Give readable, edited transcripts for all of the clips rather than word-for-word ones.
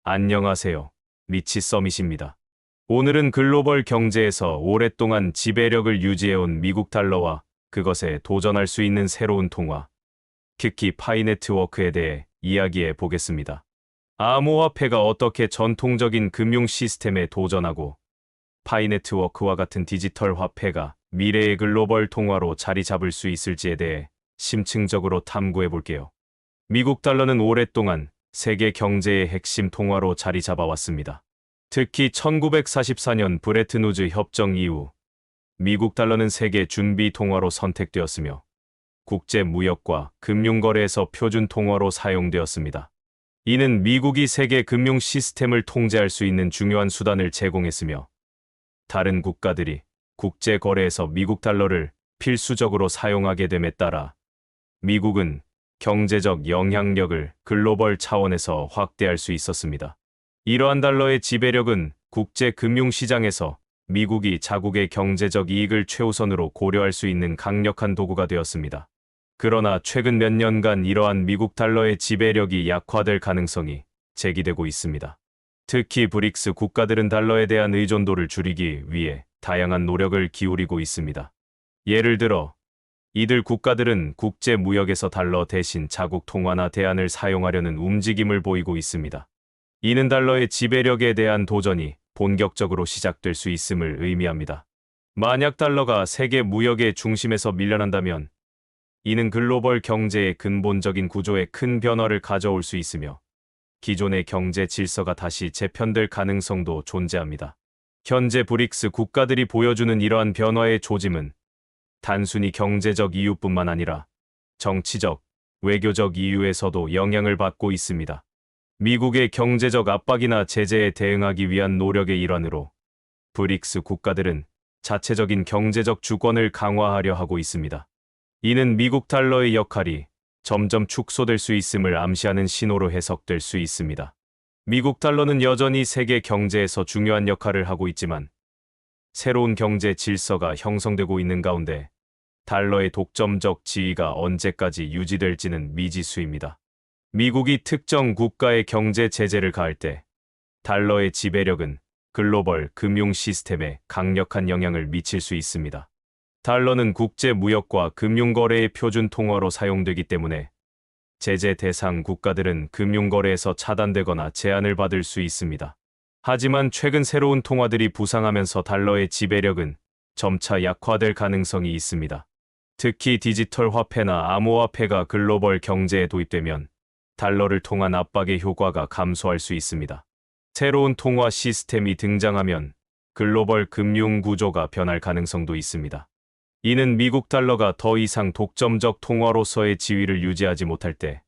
안녕하세요. 리치 서밋입니다. 오늘은 글로벌 경제에서 오랫동안 지배력을 유지해온 미국 달러와 그것에 도전할 수 있는 새로운 통화, 특히 파이 네트워크에 대해 이야기해 보겠습니다. 암호화폐가 어떻게 전통적인 금융 시스템에 도전하고 파이 네트워크와 같은 디지털 화폐가 미래의 글로벌 통화로 자리 잡을 수 있을지에 대해 심층적으로 탐구해 볼게요. 미국 달러는 오랫동안 세계 경제의 핵심 통화로 자리 잡아왔습니다. 특히 1944년 브레튼우즈 협정 이후 미국 달러는 세계 준비 통화로 선택되었으며 국제 무역과 금융 거래에서 표준 통화로 사용되었습니다. 이는 미국이 세계 금융 시스템을 통제할 수 있는 중요한 수단을 제공했으며 다른 국가들이 국제 거래에서 미국 달러를 필수적으로 사용하게 됨에 따라 미국은 경제적 영향력을 글로벌 차원에서 확대할 수 있었습니다. 이러한 달러의 지배력은 국제 금융시장에서 미국이 자국의 경제적 이익을 최우선으로 고려할 수 있는 강력한 도구가 되었습니다. 그러나 최근 몇 년간 이러한 미국 달러의 지배력이 약화될 가능성이 제기되고 있습니다. 특히 브릭스 국가들은 달러에 대한 의존도를 줄이기 위해 다양한 노력을 기울이고 있습니다. 예를 들어 이들 국가들은 국제 무역에서 달러 대신 자국 통화나 대안을 사용하려는 움직임을 보이고 있습니다. 이는 달러의 지배력에 대한 도전이 본격적으로 시작될 수 있음을 의미합니다. 만약 달러가 세계 무역의 중심에서 밀려난다면 이는 글로벌 경제의 근본적인 구조에 큰 변화를 가져올 수 있으며 기존의 경제 질서가 다시 재편될 가능성도 존재합니다. 현재 브릭스 국가들이 보여주는 이러한 변화의 조짐은 단순히 경제적 이유뿐만 아니라 정치적, 외교적 이유에서도 영향을 받고 있습니다. 미국의 경제적 압박이나 제재에 대응하기 위한 노력의 일환으로 브릭스 국가들은 자체적인 경제적 주권을 강화하려 하고 있습니다. 이는 미국 달러의 역할이 점점 축소될 수 있음을 암시하는 신호로 해석될 수 있습니다. 미국 달러는 여전히 세계 경제에서 중요한 역할을 하고 있지만 새로운 경제 질서가 형성되고 있는 가운데 달러의 독점적 지위가 언제까지 유지될지는 미지수입니다. 미국이 특정 국가의 경제 제재를 가할 때 달러의 지배력은 글로벌 금융 시스템에 강력한 영향을 미칠 수 있습니다. 달러는 국제 무역과 금융 거래의 표준 통화로 사용되기 때문에 제재 대상 국가들은 금융 거래에서 차단되거나 제한을 받을 수 있습니다. 하지만 최근 새로운 통화들이 부상하면서 달러의 지배력은 점차 약화될 가능성이 있습니다. 특히 디지털 화폐나 암호화폐가 글로벌 경제에 도입되면 달러를 통한 압박의 효과가 감소할 수 있습니다. 새로운 통화 시스템이 등장하면 글로벌 금융 구조가 변할 가능성도 있습니다. 이는 미국 달러가 더 이상 독점적 통화로서의 지위를 유지하지 못할 때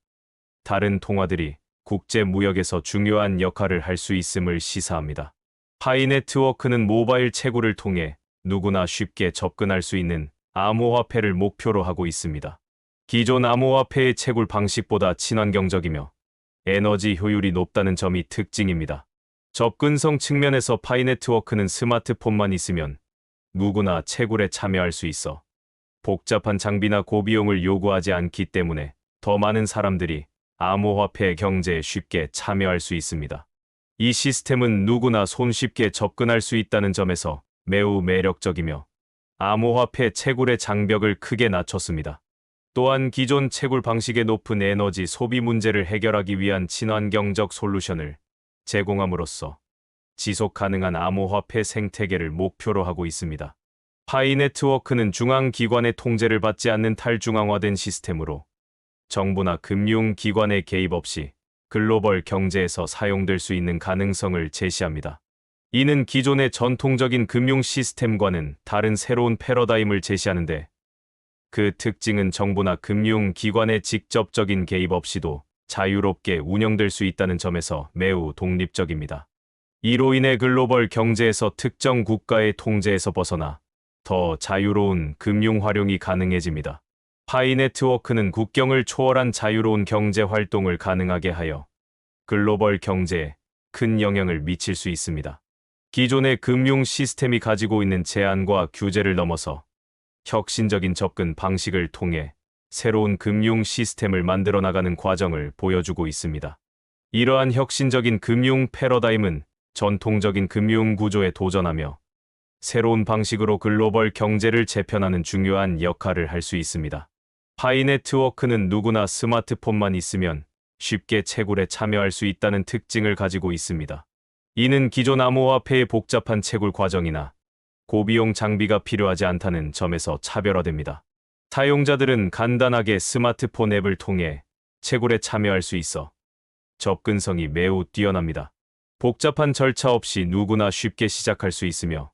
다른 통화들이 국제 무역에서 중요한 역할을 할 수 있음을 시사합니다. 파이 네트워크는 모바일 채굴을 통해 누구나 쉽게 접근할 수 있는 암호화폐를 목표로 하고 있습니다. 기존 암호화폐의 채굴 방식보다 친환경적이며 에너지 효율이 높다는 점이 특징입니다. 접근성 측면에서 파이 네트워크는 스마트폰만 있으면 누구나 채굴에 참여할 수 있어 복잡한 장비나 고비용을 요구하지 않기 때문에 더 많은 사람들이 암호화폐 경제에 쉽게 참여할 수 있습니다. 이 시스템은 누구나 손쉽게 접근할 수 있다는 점에서 매우 매력적이며 암호화폐 채굴의 장벽을 크게 낮췄습니다. 또한 기존 채굴 방식의 높은 에너지 소비 문제를 해결하기 위한 친환경적 솔루션을 제공함으로써 지속 가능한 암호화폐 생태계를 목표로 하고 있습니다. 파이 네트워크는 중앙기관의 통제를 받지 않는 탈중앙화된 시스템으로 정부나 금융기관의 개입 없이 글로벌 경제에서 사용될 수 있는 가능성을 제시합니다. 이는 기존의 전통적인 금융 시스템과는 다른 새로운 패러다임을 제시하는데 그 특징은 정부나 금융기관의 직접적인 개입 없이도 자유롭게 운영될 수 있다는 점에서 매우 독립적입니다. 이로 인해 글로벌 경제에서 특정 국가의 통제에서 벗어나 더 자유로운 금융 활용이 가능해집니다. 파이 네트워크는 국경을 초월한 자유로운 경제 활동을 가능하게 하여 글로벌 경제에 큰 영향을 미칠 수 있습니다. 기존의 금융 시스템이 가지고 있는 제한과 규제를 넘어서 혁신적인 접근 방식을 통해 새로운 금융 시스템을 만들어 나가는 과정을 보여주고 있습니다. 이러한 혁신적인 금융 패러다임은 전통적인 금융 구조에 도전하며 새로운 방식으로 글로벌 경제를 재편하는 중요한 역할을 할 수 있습니다. 파이 네트워크는 누구나 스마트폰만 있으면 쉽게 채굴에 참여할 수 있다는 특징을 가지고 있습니다. 이는 기존 암호화폐의 복잡한 채굴 과정이나 고비용 장비가 필요하지 않다는 점에서 차별화됩니다. 사용자들은 간단하게 스마트폰 앱을 통해 채굴에 참여할 수 있어 접근성이 매우 뛰어납니다. 복잡한 절차 없이 누구나 쉽게 시작할 수 있으며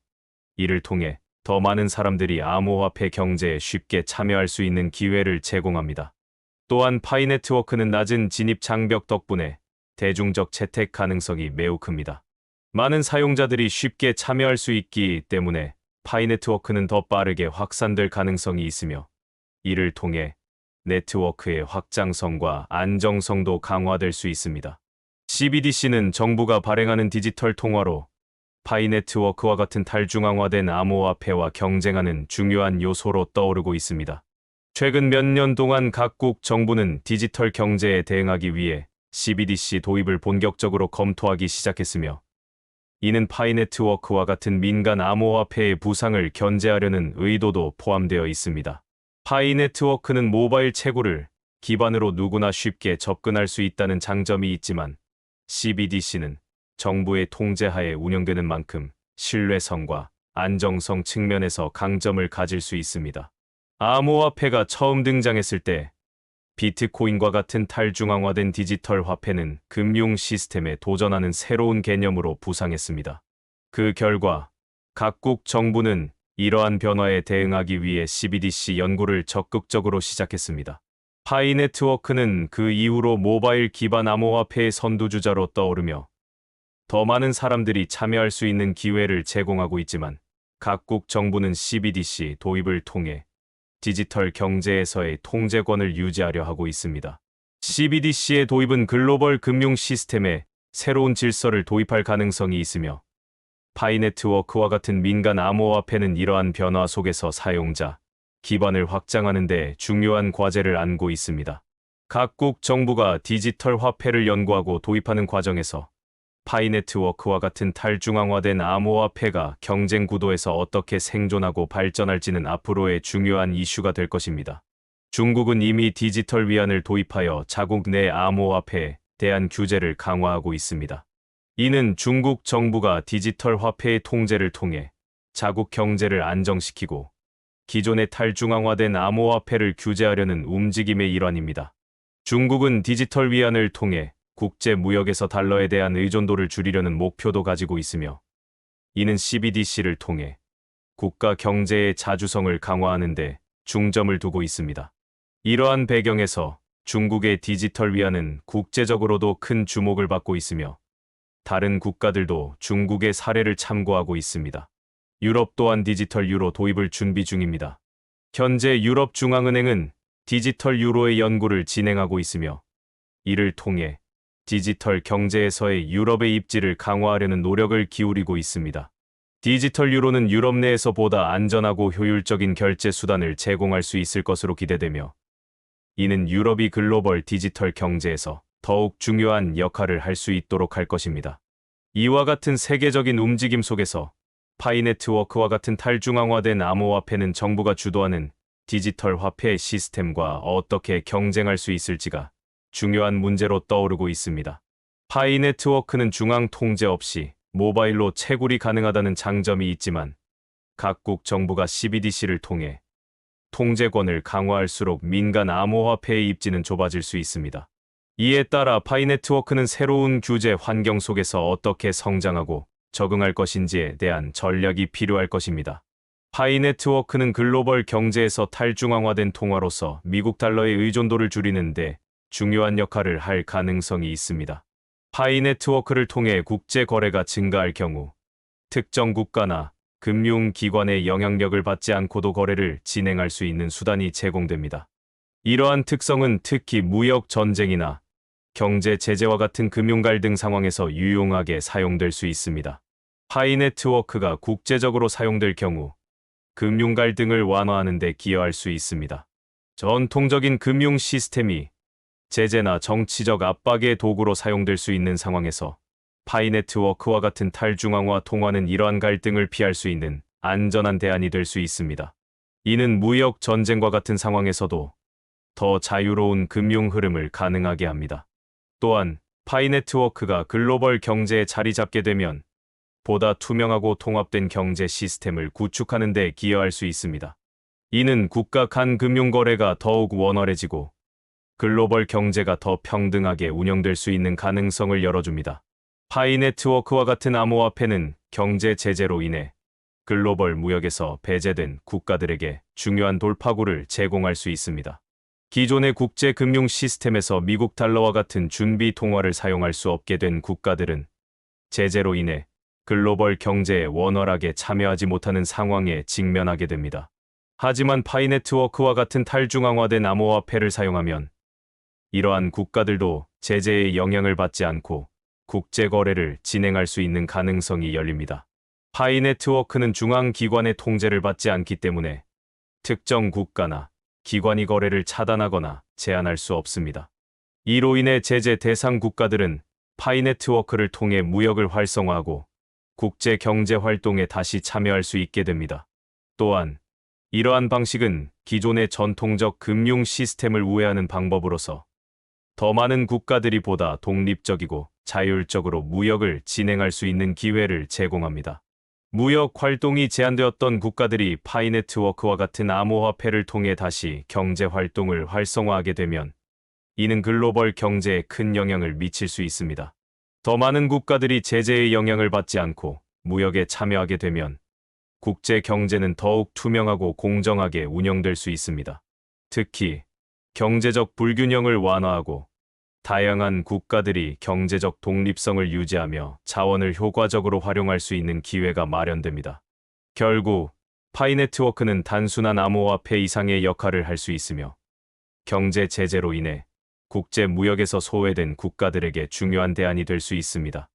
이를 통해 더 많은 사람들이 암호화폐 경제에 쉽게 참여할 수 있는 기회를 제공합니다. 또한 파이 네트워크는 낮은 진입 장벽 덕분에 대중적 채택 가능성이 매우 큽니다. 많은 사용자들이 쉽게 참여할 수 있기 때문에 파이 네트워크는 더 빠르게 확산될 가능성이 있으며 이를 통해 네트워크의 확장성과 안정성도 강화될 수 있습니다. CBDC는 정부가 발행하는 디지털 통화로 파이 네트워크와 같은 탈중앙화된 암호화폐와 경쟁하는 중요한 요소로 떠오르고 있습니다. 최근 몇 년 동안 각국 정부는 디지털 경제에 대응하기 위해 CBDC 도입을 본격적으로 검토하기 시작했으며 이는 파이 네트워크와 같은 민간 암호화폐의 부상을 견제하려는 의도도 포함되어 있습니다. 파이 네트워크는 모바일 채굴을 기반으로 누구나 쉽게 접근할 수 있다는 장점이 있지만 CBDC는 정부의 통제하에 운영되는 만큼 신뢰성과 안정성 측면에서 강점을 가질 수 있습니다. 암호화폐가 처음 등장했을 때 비트코인과 같은 탈중앙화된 디지털 화폐는 금융 시스템에 도전하는 새로운 개념으로 부상했습니다. 그 결과 각국 정부는 이러한 변화에 대응하기 위해 CBDC 연구를 적극적으로 시작했습니다. 파이 네트워크는 그 이후로 모바일 기반 암호화폐의 선두주자로 떠오르며 더 많은 사람들이 참여할 수 있는 기회를 제공하고 있지만 각국 정부는 CBDC 도입을 통해 디지털 경제에서의 통제권을 유지하려 하고 있습니다. CBDC의 도입은 글로벌 금융 시스템에 새로운 질서를 도입할 가능성이 있으며 파이 네트워크와 같은 민간 암호화폐는 이러한 변화 속에서 사용자 기반을 확장하는 데 중요한 과제를 안고 있습니다. 각국 정부가 디지털 화폐를 연구하고 도입하는 과정에서 파이 네트워크와 같은 탈중앙화된 암호화폐가 경쟁 구도에서 어떻게 생존하고 발전할지는 앞으로의 중요한 이슈가 될 것입니다. 중국은 이미 디지털 위안을 도입하여 자국 내 암호화폐에 대한 규제를 강화하고 있습니다. 이는 중국 정부가 디지털 화폐의 통제를 통해 자국 경제를 안정시키고 기존의 탈중앙화된 암호화폐를 규제하려는 움직임의 일환입니다. 중국은 디지털 위안을 통해 국제 무역에서 달러에 대한 의존도를 줄이려는 목표도 가지고 있으며 이는 CBDC를 통해 국가 경제의 자주성을 강화하는 데 중점을 두고 있습니다. 이러한 배경에서 중국의 디지털 위안은 국제적으로도 큰 주목을 받고 있으며 다른 국가들도 중국의 사례를 참고하고 있습니다. 유럽 또한 디지털 유로 도입을 준비 중입니다. 현재 유럽 중앙은행은 디지털 유로의 연구를 진행하고 있으며 이를 통해 디지털 경제에서의 유럽의 입지를 강화하려는 노력을 기울이고 있습니다. 디지털 유로는 유럽 내에서 보다 안전하고 효율적인 결제 수단을 제공할 수 있을 것으로 기대되며 이는 유럽이 글로벌 디지털 경제에서 더욱 중요한 역할을 할 수 있도록 할 것입니다. 이와 같은 세계적인 움직임 속에서 파이 네트워크와 같은 탈중앙화된 암호화폐는 정부가 주도하는 디지털 화폐 시스템과 어떻게 경쟁할 수 있을지가 중요한 문제로 떠오르고 있습니다. 파이 네트워크는 중앙 통제 없이 모바일로 채굴이 가능하다는 장점이 있지만 각국 정부가 CBDC를 통해 통제권을 강화할수록 민간 암호화폐의 입지는 좁아질 수 있습니다. 이에 따라 파이 네트워크는 새로운 규제 환경 속에서 어떻게 성장하고 적응할 것인지에 대한 전략이 필요할 것입니다. 파이 네트워크는 글로벌 경제에서 탈중앙화된 통화로서 미국 달러의 의존도를 줄이는 데 중요한 역할을 할 가능성이 있습니다. 파이 네트워크를 통해 국제 거래가 증가할 경우 특정 국가나 금융기관의 영향력을 받지 않고도 거래를 진행할 수 있는 수단이 제공됩니다. 이러한 특성은 특히 무역 전쟁이나 경제 제재와 같은 금융 갈등 상황에서 유용하게 사용될 수 있습니다. 파이 네트워크가 국제적으로 사용될 경우 금융 갈등을 완화하는 데 기여할 수 있습니다. 전통적인 금융 시스템이 제재나 정치적 압박의 도구로 사용될 수 있는 상황에서 파이네트워크와 같은 탈중앙화 통화는 이러한 갈등을 피할 수 있는 안전한 대안이 될 수 있습니다. 이는 무역 전쟁과 같은 상황에서도 더 자유로운 금융 흐름을 가능하게 합니다. 또한 파이네트워크가 글로벌 경제에 자리 잡게 되면 보다 투명하고 통합된 경제 시스템을 구축하는 데 기여할 수 있습니다. 이는 국가 간 금융 거래가 더욱 원활해지고 글로벌 경제가 더 평등하게 운영될 수 있는 가능성을 열어줍니다. 파이네트워크와 같은 암호화폐는 경제 제재로 인해 글로벌 무역에서 배제된 국가들에게 중요한 돌파구를 제공할 수 있습니다. 기존의 국제 금융 시스템에서 미국 달러와 같은 준비 통화를 사용할 수 없게 된 국가들은 제재로 인해 글로벌 경제에 원활하게 참여하지 못하는 상황에 직면하게 됩니다. 하지만 파이네트워크와 같은 탈중앙화된 암호화폐를 사용하면 이러한 국가들도 제재의 영향을 받지 않고 국제 거래를 진행할 수 있는 가능성이 열립니다. 파이네트워크는 중앙기관의 통제를 받지 않기 때문에 특정 국가나 기관이 거래를 차단하거나 제한할 수 없습니다. 이로 인해 제재 대상 국가들은 파이네트워크를 통해 무역을 활성화하고 국제 경제 활동에 다시 참여할 수 있게 됩니다. 또한 이러한 방식은 기존의 전통적 금융 시스템을 우회하는 방법으로서 더 많은 국가들이 보다 독립적이고 자율적으로 무역을 진행할 수 있는 기회를 제공합니다. 무역 활동이 제한되었던 국가들이 파이네트워크와 같은 암호화폐를 통해 다시 경제 활동을 활성화하게 되면 이는 글로벌 경제에 큰 영향을 미칠 수 있습니다. 더 많은 국가들이 제재의 영향을 받지 않고 무역에 참여하게 되면 국제 경제는 더욱 투명하고 공정하게 운영될 수 있습니다. 특히 경제적 불균형을 완화하고 다양한 국가들이 경제적 독립성을 유지하며 자원을 효과적으로 활용할 수 있는 기회가 마련됩니다. 결국 파이네트워크는 단순한 암호화폐 이상의 역할을 할 수 있으며 경제 제재로 인해 국제 무역에서 소외된 국가들에게 중요한 대안이 될 수 있습니다.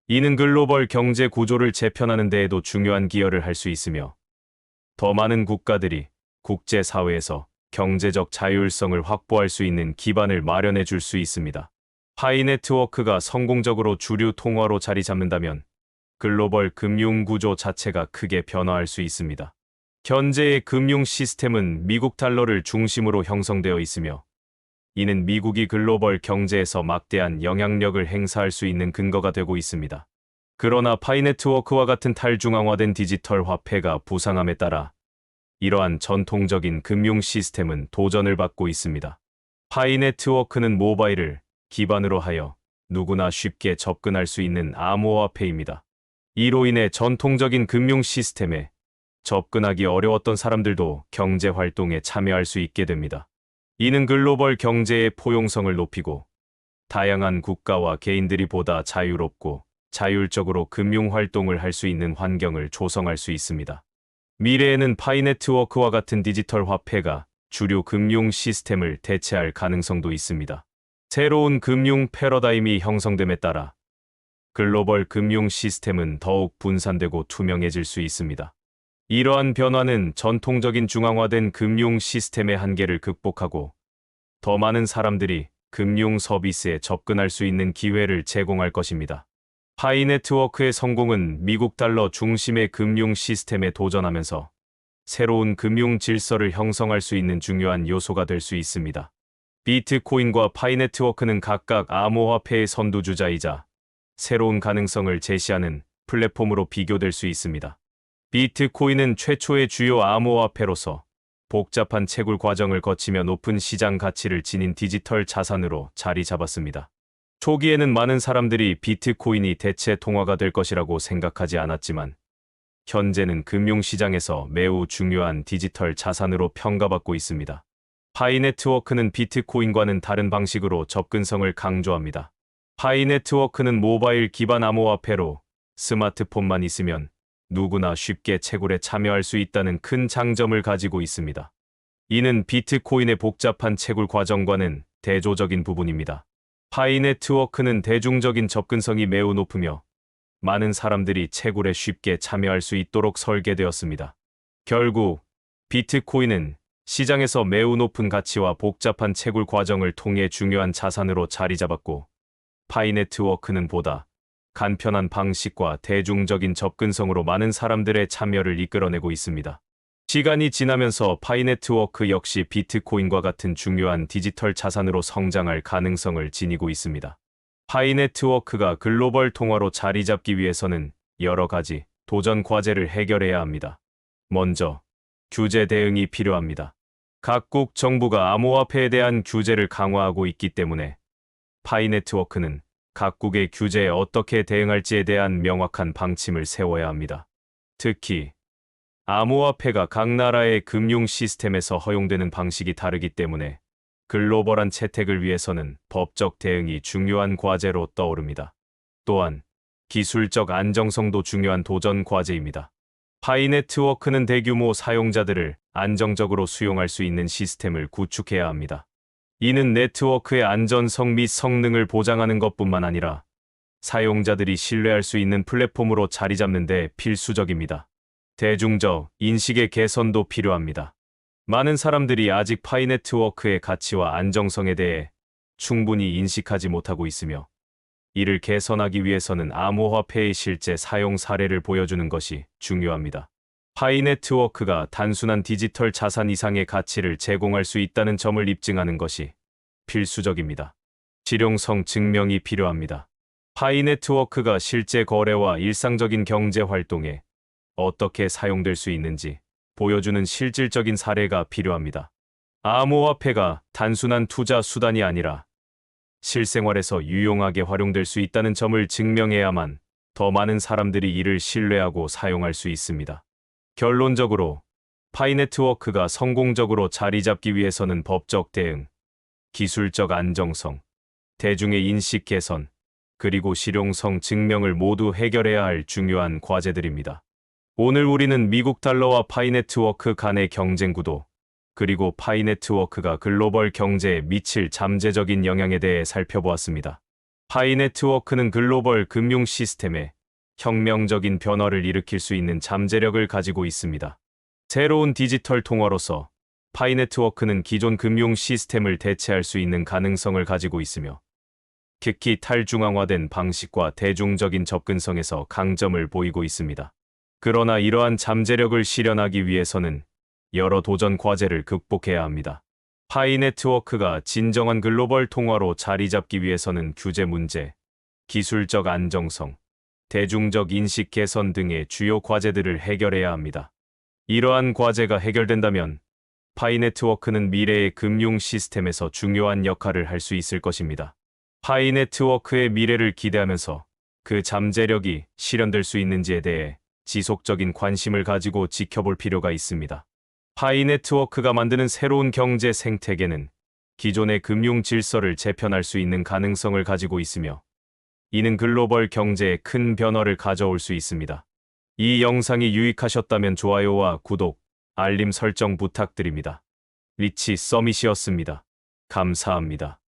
이는 글로벌 경제 구조를 재편하는 데에도 중요한 기여를 할 수 있으며 더 많은 국가들이 국제사회에서 경제적 자율성을 확보할 수 있는 기반을 마련해 줄 수 있습니다. 파이네트워크가 성공적으로 주류 통화로 자리 잡는다면 글로벌 금융 구조 자체가 크게 변화할 수 있습니다. 현재의 금융 시스템은 미국 달러를 중심으로 형성되어 있으며 이는 미국이 글로벌 경제에서 막대한 영향력을 행사할 수 있는 근거가 되고 있습니다. 그러나 파이네트워크와 같은 탈중앙화된 디지털 화폐가 부상함에 따라 이러한 전통적인 금융 시스템은 도전을 받고 있습니다. 파이네트워크는 모바일을 기반으로 하여 누구나 쉽게 접근할 수 있는 암호화폐입니다. 이로 인해 전통적인 금융 시스템에 접근하기 어려웠던 사람들도 경제 활동에 참여할 수 있게 됩니다. 이는 글로벌 경제의 포용성을 높이고 다양한 국가와 개인들이 보다 자유롭고 자율적으로 금융 활동을 할 수 있는 환경을 조성할 수 있습니다. 미래에는 파이네트워크와 같은 디지털 화폐가 주류 금융 시스템을 대체할 가능성도 있습니다. 새로운 금융 패러다임이 형성됨에 따라 글로벌 금융 시스템은 더욱 분산되고 투명해질 수 있습니다. 이러한 변화는 전통적인 중앙화된 금융 시스템의 한계를 극복하고 더 많은 사람들이 금융 서비스에 접근할 수 있는 기회를 제공할 것입니다. 파이네트워크의 성공은 미국 달러 중심의 금융 시스템에 도전하면서 새로운 금융 질서를 형성할 수 있는 중요한 요소가 될 수 있습니다. 비트코인과 파이네트워크는 각각 암호화폐의 선두주자이자 새로운 가능성을 제시하는 플랫폼으로 비교될 수 있습니다. 비트코인은 최초의 주요 암호화폐로서 복잡한 채굴 과정을 거치며 높은 시장 가치를 지닌 디지털 자산으로 자리 잡았습니다. 초기에는 많은 사람들이 비트코인이 대체 통화가 될 것이라고 생각하지 않았지만 현재는 금융시장에서 매우 중요한 디지털 자산으로 평가받고 있습니다. 파이네트워크는 비트코인과는 다른 방식으로 접근성을 강조합니다. 파이네트워크는 모바일 기반 암호화폐로 스마트폰만 있으면 누구나 쉽게 채굴에 참여할 수 있다는 큰 장점을 가지고 있습니다. 이는 비트코인의 복잡한 채굴 과정과는 대조적인 부분입니다. 파이네트워크는 대중적인 접근성이 매우 높으며 많은 사람들이 채굴에 쉽게 참여할 수 있도록 설계되었습니다. 결국 비트코인은 시장에서 매우 높은 가치와 복잡한 채굴 과정을 통해 중요한 자산으로 자리 잡았고, 파이네트워크는 보다 간편한 방식과 대중적인 접근성으로 많은 사람들의 참여를 이끌어내고 있습니다. 시간이 지나면서 파이네트워크 역시 비트코인과 같은 중요한 디지털 자산으로 성장할 가능성을 지니고 있습니다. 파이네트워크가 글로벌 통화로 자리 잡기 위해서는 여러 가지 도전 과제를 해결해야 합니다. 먼저, 규제 대응이 필요합니다. 각국 정부가 암호화폐에 대한 규제를 강화하고 있기 때문에 파이네트워크는 각국의 규제에 어떻게 대응할지에 대한 명확한 방침을 세워야 합니다. 특히 암호화폐가 각 나라의 금융 시스템에서 허용되는 방식이 다르기 때문에 글로벌한 채택을 위해서는 법적 대응이 중요한 과제로 떠오릅니다. 또한 기술적 안정성도 중요한 도전 과제입니다. 파이네트워크는 대규모 사용자들을 안정적으로 수용할 수 있는 시스템을 구축해야 합니다. 이는 네트워크의 안전성 및 성능을 보장하는 것뿐만 아니라 사용자들이 신뢰할 수 있는 플랫폼으로 자리 잡는 데 필수적입니다. 대중적 인식의 개선도 필요합니다. 많은 사람들이 아직 파이네트워크의 가치와 안정성에 대해 충분히 인식하지 못하고 있으며, 이를 개선하기 위해서는 암호화폐의 실제 사용 사례를 보여주는 것이 중요합니다. 파이네트워크가 단순한 디지털 자산 이상의 가치를 제공할 수 있다는 점을 입증하는 것이 필수적입니다. 실용성 증명이 필요합니다. 파이네트워크가 실제 거래와 일상적인 경제 활동에 어떻게 사용될 수 있는지 보여주는 실질적인 사례가 필요합니다. 암호화폐가 단순한 투자 수단이 아니라 실생활에서 유용하게 활용될 수 있다는 점을 증명해야만 더 많은 사람들이 이를 신뢰하고 사용할 수 있습니다. 결론적으로 파이네트워크가 성공적으로 자리 잡기 위해서는 법적 대응, 기술적 안정성, 대중의 인식 개선, 그리고 실용성 증명을 모두 해결해야 할 중요한 과제들입니다. 오늘 우리는 미국 달러와 파이네트워크 간의 경쟁 구도, 그리고 파이네트워크가 글로벌 경제에 미칠 잠재적인 영향에 대해 살펴보았습니다. 파이네트워크는 글로벌 금융 시스템에 혁명적인 변화를 일으킬 수 있는 잠재력을 가지고 있습니다. 새로운 디지털 통화로서 파이네트워크는 기존 금융 시스템을 대체할 수 있는 가능성을 가지고 있으며, 특히 탈중앙화된 방식과 대중적인 접근성에서 강점을 보이고 있습니다. 그러나 이러한 잠재력을 실현하기 위해서는 여러 도전 과제를 극복해야 합니다. 파이네트워크가 진정한 글로벌 통화로 자리 잡기 위해서는 규제 문제, 기술적 안정성, 대중적 인식 개선 등의 주요 과제들을 해결해야 합니다. 이러한 과제가 해결된다면 파이네트워크는 미래의 금융 시스템에서 중요한 역할을 할 수 있을 것입니다. 파이네트워크의 미래를 기대하면서 그 잠재력이 실현될 수 있는지에 대해 지속적인 관심을 가지고 지켜볼 필요가 있습니다. 파이네트워크가 만드는 새로운 경제 생태계는 기존의 금융 질서를 재편할 수 있는 가능성을 가지고 있으며, 이는 글로벌 경제에 큰 변화를 가져올 수 있습니다. 이 영상이 유익하셨다면 좋아요와 구독, 알림 설정 부탁드립니다. 리치 서밋이었습니다. 감사합니다.